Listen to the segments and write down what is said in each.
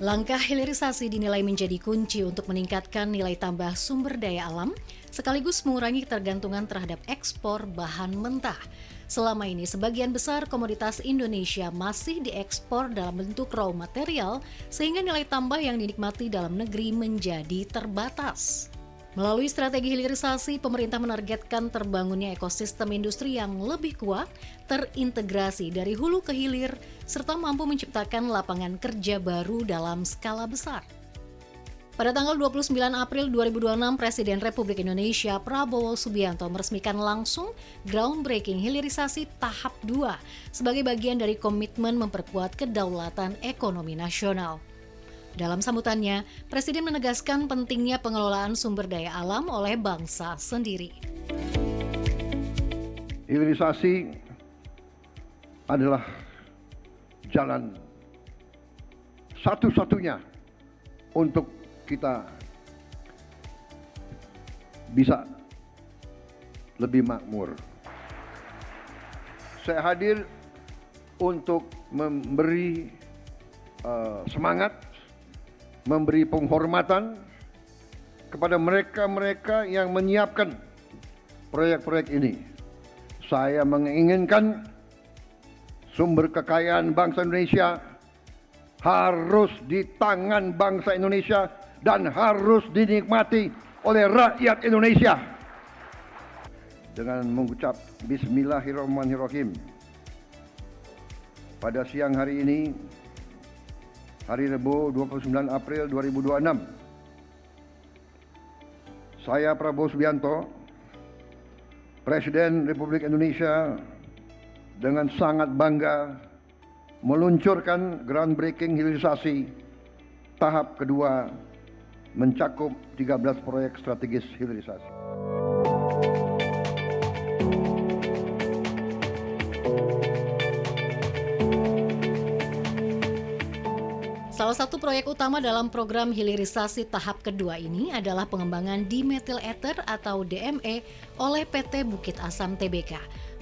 Langkah hilirisasi dinilai menjadi kunci untuk meningkatkan nilai tambah sumber daya alam, sekaligus mengurangi ketergantungan terhadap ekspor bahan mentah. Selama ini, sebagian besar komoditas Indonesia masih diekspor dalam bentuk raw material, sehingga nilai tambah yang dinikmati dalam negeri menjadi terbatas. Melalui strategi hilirisasi, pemerintah menargetkan terbangunnya ekosistem industri yang lebih kuat, terintegrasi dari hulu ke hilir, serta mampu menciptakan lapangan kerja baru dalam skala besar. Pada tanggal 29 April 2026, Presiden Republik Indonesia Prabowo Subianto meresmikan langsung groundbreaking hilirisasi tahap 2 sebagai bagian dari komitmen memperkuat kedaulatan ekonomi nasional. Dalam sambutannya, Presiden menegaskan pentingnya pengelolaan sumber daya alam oleh bangsa sendiri. Hilirisasi adalah jalan satu-satunya untuk kita bisa lebih makmur. Saya hadir untuk memberi semangat, memberi penghormatan kepada mereka-mereka yang menyiapkan proyek-proyek ini. Saya menginginkan sumber kekayaan bangsa Indonesia harus di tangan bangsa Indonesia dan harus dinikmati oleh rakyat Indonesia. Dengan mengucap Bismillahirrahmanirrahim, pada siang hari ini, hari Rabu 29 April 2026, saya Prabowo Subianto, Presiden Republik Indonesia, dengan sangat bangga meluncurkan groundbreaking hilirisasi tahap kedua mencakup 13 proyek strategis hilirisasi. Salah satu proyek utama dalam program hilirisasi tahap kedua ini adalah pengembangan dimethyl ether atau DME oleh PT Bukit Asam Tbk.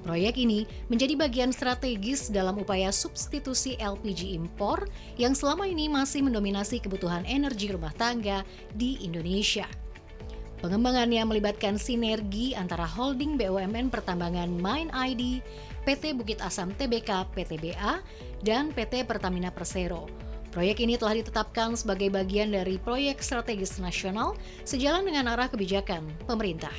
Proyek ini menjadi bagian strategis dalam upaya substitusi LPG impor yang selama ini masih mendominasi kebutuhan energi rumah tangga di Indonesia. Pengembangannya melibatkan sinergi antara holding BUMN Pertambangan Mine ID, PT Bukit Asam Tbk (PTBA), dan PT Pertamina Persero. Proyek ini telah ditetapkan sebagai bagian dari proyek strategis nasional sejalan dengan arah kebijakan pemerintah.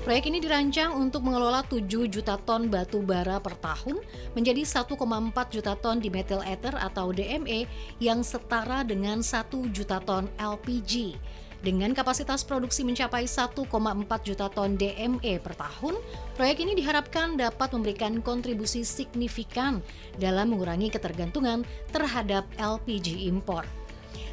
Proyek ini dirancang untuk mengelola 7 juta ton batu bara per tahun menjadi 1,4 juta ton dimethyl ether atau DME yang setara dengan 1 juta ton LPG. Dengan kapasitas produksi mencapai 1,4 juta ton DME per tahun, proyek ini diharapkan dapat memberikan kontribusi signifikan dalam mengurangi ketergantungan terhadap LPG impor.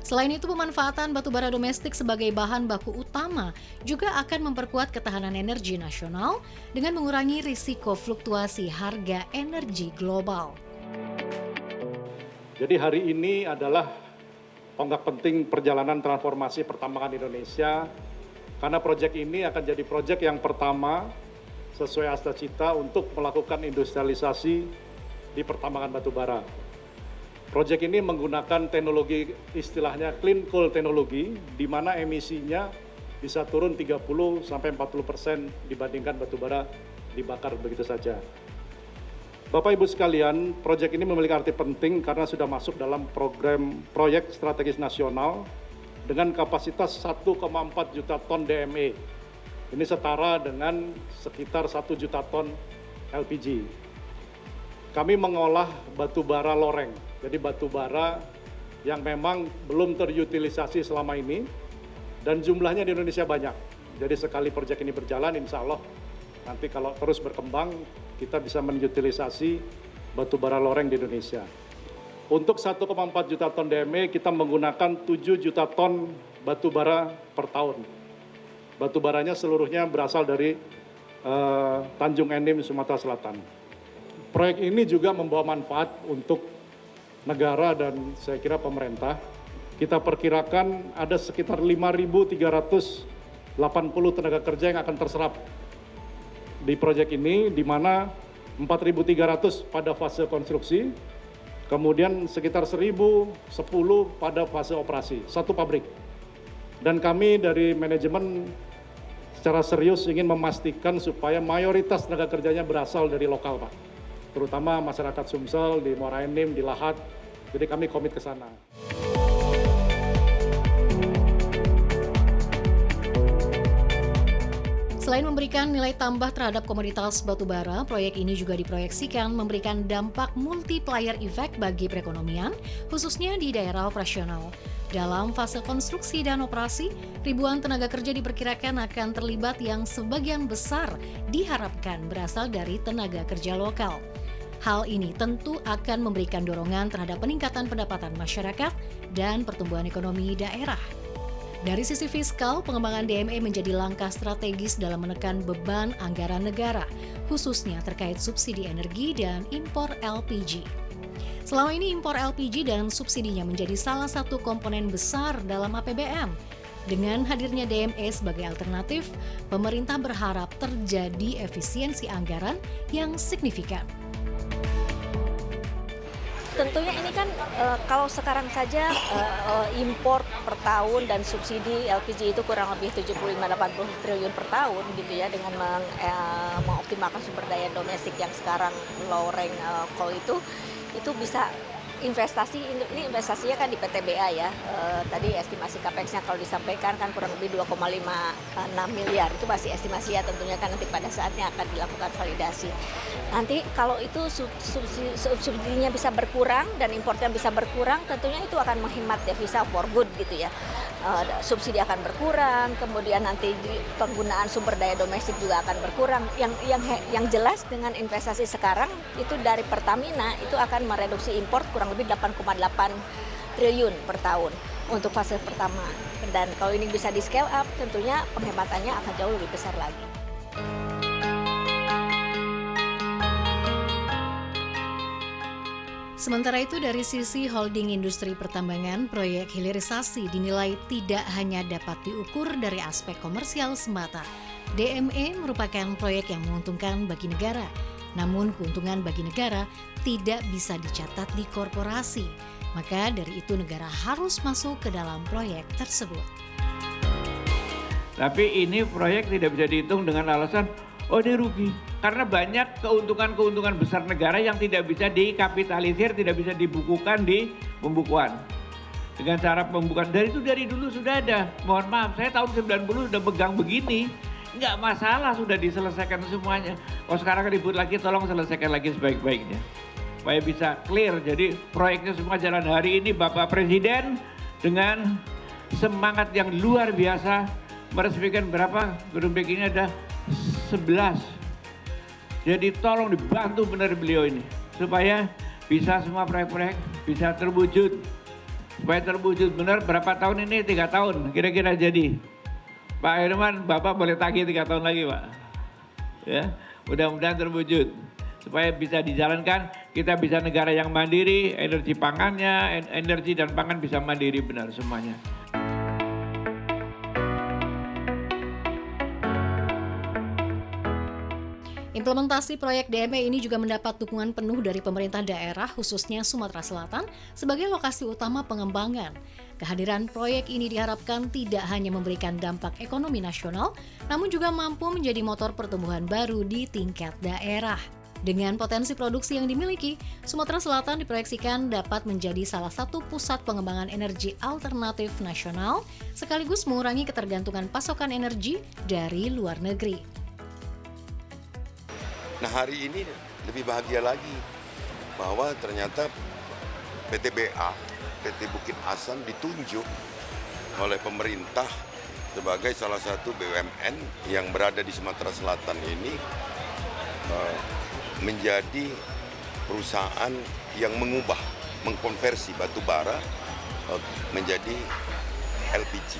Selain itu, pemanfaatan batubara domestik sebagai bahan baku utama juga akan memperkuat ketahanan energi nasional dengan mengurangi risiko fluktuasi harga energi global. Jadi hari ini adalah tonggak penting perjalanan transformasi pertambangan Indonesia, karena proyek ini akan jadi proyek yang pertama sesuai cita-cita untuk melakukan industrialisasi di pertambangan batubara. Proyek ini menggunakan teknologi istilahnya clean coal teknologi, di mana emisinya bisa turun 30-40% dibandingkan batubara dibakar begitu saja. Bapak Ibu sekalian, proyek ini memiliki arti penting karena sudah masuk dalam program proyek strategis nasional dengan kapasitas 1,4 juta ton DME. Ini setara dengan sekitar 1 juta ton LPG. Kami mengolah batu bara loreng, jadi batu bara yang memang belum terutilisasi selama ini dan jumlahnya di Indonesia banyak. Jadi sekali proyek ini berjalan, insya Allah nanti kalau terus berkembang kita bisa menutilisasi batu bara loreng di Indonesia. Untuk 1,4 juta ton DME kita menggunakan 7 juta ton batu bara per tahun. Batu baranya seluruhnya berasal dari Tanjung Enim, Sumatera Selatan. Proyek ini juga membawa manfaat untuk negara dan saya kira pemerintah. Kita perkirakan ada sekitar 5.380 tenaga kerja yang akan terserap di proyek ini, di mana 4.300 pada fase konstruksi, kemudian sekitar 1.010 pada fase operasi, satu pabrik. Dan kami dari manajemen secara serius ingin memastikan supaya mayoritas tenaga kerjanya berasal dari lokal, Pak. Terutama masyarakat Sumsel, di Muara Enim, di Lahat, jadi kami komit ke sana. Selain memberikan nilai tambah terhadap komoditas batubara, proyek ini juga diproyeksikan memberikan dampak multiplier effect bagi perekonomian, khususnya di daerah operasional. Dalam fase konstruksi dan operasi, ribuan tenaga kerja diperkirakan akan terlibat yang sebagian besar diharapkan berasal dari tenaga kerja lokal. Hal ini tentu akan memberikan dorongan terhadap peningkatan pendapatan masyarakat dan pertumbuhan ekonomi daerah. Dari sisi fiskal, pengembangan DME menjadi langkah strategis dalam menekan beban anggaran negara, khususnya terkait subsidi energi dan impor LPG. Selama ini impor LPG dan subsidinya menjadi salah satu komponen besar dalam APBN. Dengan hadirnya DME sebagai alternatif, pemerintah berharap terjadi efisiensi anggaran yang signifikan. Tentunya ini kan kalau sekarang saja impor per tahun dan subsidi LPG itu kurang lebih 75-80 triliun per tahun gitu ya, dengan mengoptimalkan sumber daya domestik yang sekarang low rank coal itu bisa investasi, ini investasinya kan di PTBA ya. Tadi estimasi capex-nya kalau disampaikan kan kurang lebih 2,56 miliar. Itu masih estimasi ya, tentunya kan nanti pada saatnya akan dilakukan validasi. Nanti kalau itu subsidinya bisa berkurang dan importnya bisa berkurang, tentunya itu akan menghemat devisa for good gitu ya. Subsidi akan berkurang, kemudian nanti penggunaan sumber daya domestik juga akan berkurang. Yang jelas dengan investasi sekarang itu dari Pertamina itu akan mereduksi impor kurang lebih 8,8 triliun per tahun untuk fase pertama. Dan kalau ini bisa di scale up, tentunya penghematannya akan jauh lebih besar lagi. Sementara itu dari sisi holding industri pertambangan, proyek hilirisasi dinilai tidak hanya dapat diukur dari aspek komersial semata. DME merupakan proyek yang menguntungkan bagi negara, namun keuntungan bagi negara tidak bisa dicatat di korporasi. Maka dari itu negara harus masuk ke dalam proyek tersebut. Tapi ini proyek tidak bisa dihitung dengan alasan, oh dia rugi. Karena banyak keuntungan-keuntungan besar negara yang tidak bisa dikapitalisir, tidak bisa dibukukan di pembukuan. Dengan cara pembukuan, dari dulu sudah ada. Mohon maaf, saya tahun 90 sudah pegang begini. Nggak masalah, sudah diselesaikan semuanya. Kalau sekarang ribut lagi, tolong selesaikan lagi sebaik-baiknya. Supaya bisa clear, jadi proyeknya semua jalan. Hari ini Bapak Presiden dengan semangat yang luar biasa meresmikan berapa? Gedung ini ada 11. Jadi tolong dibantu benar beliau ini. Supaya bisa semua proyek-proyek bisa terwujud. Supaya terwujud benar berapa tahun ini? 3 tahun kira-kira jadi. Pak Herman, Bapak boleh tagih 3 tahun lagi Pak. Ya, mudah-mudahan terwujud. Supaya bisa dijalankan, kita bisa negara yang mandiri, energi pangannya, energi dan pangan bisa mandiri benar semuanya. Implementasi proyek DME ini juga mendapat dukungan penuh dari pemerintah daerah, khususnya Sumatera Selatan, sebagai lokasi utama pengembangan. Kehadiran proyek ini diharapkan tidak hanya memberikan dampak ekonomi nasional, namun juga mampu menjadi motor pertumbuhan baru di tingkat daerah. Dengan potensi produksi yang dimiliki, Sumatera Selatan diproyeksikan dapat menjadi salah satu pusat pengembangan energi alternatif nasional, sekaligus mengurangi ketergantungan pasokan energi dari luar negeri. Nah hari ini lebih bahagia lagi bahwa ternyata PTBA, PT Bukit Asam ditunjuk oleh pemerintah sebagai salah satu BUMN yang berada di Sumatera Selatan ini menjadi perusahaan yang mengkonversi batu bara menjadi LPG.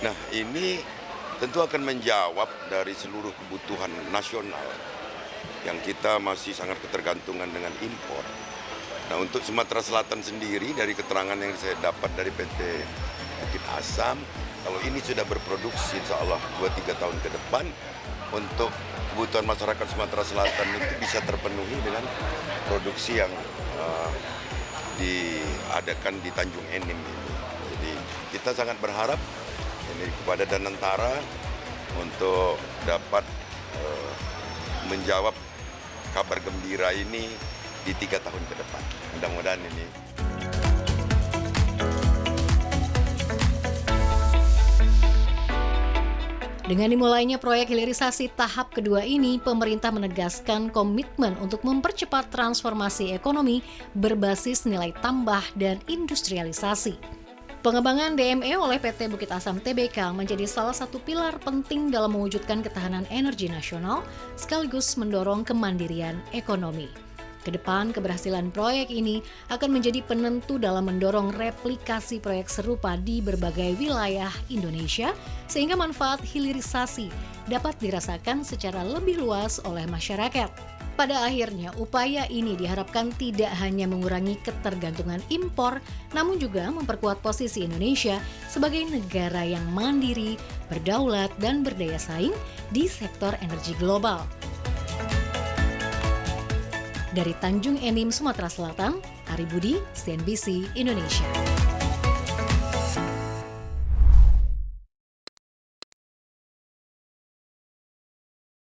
Nah ini tentu akan menjawab dari seluruh kebutuhan nasional yang kita masih sangat ketergantungan dengan impor. Nah untuk Sumatera Selatan sendiri dari keterangan yang saya dapat dari PT Bukit Asam, kalau ini sudah berproduksi insya Allah 2-3 tahun ke depan, untuk kebutuhan masyarakat Sumatera Selatan itu bisa terpenuhi dengan produksi yang diadakan di Tanjung Enim itu. Jadi kita sangat berharap ini kepada Danantara untuk dapat menjawab kabar gembira ini di 3 tahun ke depan. Mudah-mudahan ini. Dengan dimulainya proyek hilirisasi tahap kedua ini, pemerintah menegaskan komitmen untuk mempercepat transformasi ekonomi berbasis nilai tambah dan industrialisasi. Pengembangan DME oleh PT Bukit Asam Tbk menjadi salah satu pilar penting dalam mewujudkan ketahanan energi nasional sekaligus mendorong kemandirian ekonomi. Kedepan, keberhasilan proyek ini akan menjadi penentu dalam mendorong replikasi proyek serupa di berbagai wilayah Indonesia, sehingga manfaat hilirisasi dapat dirasakan secara lebih luas oleh masyarakat. Pada akhirnya, upaya ini diharapkan tidak hanya mengurangi ketergantungan impor, namun juga memperkuat posisi Indonesia sebagai negara yang mandiri, berdaulat, dan berdaya saing di sektor energi global. Dari Tanjung Enim, Sumatera Selatan, Ari Budi, CNBC Indonesia.